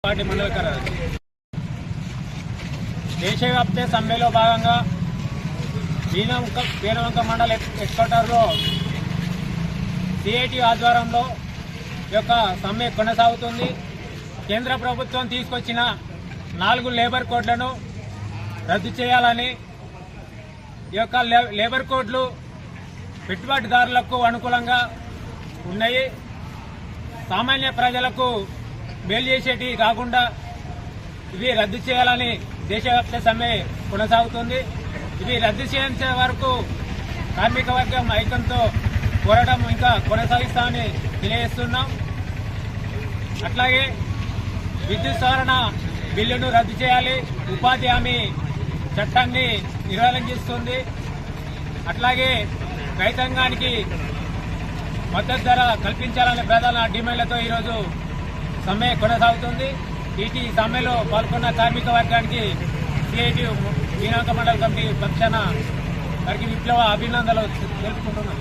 Party మండల కార్యాలయం దేశవ్యాప్త సమ్మెలో భాగంగా వీరవంక మండల హెడ్ క్వార్టర్లో సిఐటి ఆధ్వర్యంలో ఈ యొక్క సమ్మె కొనసాగుతుంది. కేంద్ర ప్రభుత్వం తీసుకొచ్చిన 4 లేబర్ కోడ్లను రద్దు చేయాలని, ఈ యొక్క లేబర్ కోడ్లు పెట్టుబడిదారులకు అనుకూలంగా ఉన్నాయి, సామాన్య ప్రజలకు మేలు చేసేటివి కాకుండా ఇవి రద్దు చేయాలని దేశవ్యాప్త సమ్మె కొనసాగుతుంది. ఇవి రద్దు చేయించే వరకు కార్మిక వర్గం ఐక్యంతో పోరాటం ఇంకా కొనసాగిస్తామని తెలియజేస్తున్నాం. అట్లాగే విద్యుత్ సవరణ బిల్లును రద్దు చేయాలి, ఉపాధి హామీ చట్టాన్ని నిర్వహిస్తుంది. అట్లాగే రైతాంగానికి మద్దతు ధర కల్పించాలనే ప్రధాన డిమాండ్లతో ఈరోజు సమ్మె కొనసాగుతుంది. ఈ సమ్మెలో పాల్గొన్న కార్మిక వర్గానికి సిఐటి వీరవంక మండల కమిటీ పక్షాన వారికి విప్లవ అభినందనలు తెలుపుకుంటున్నాం.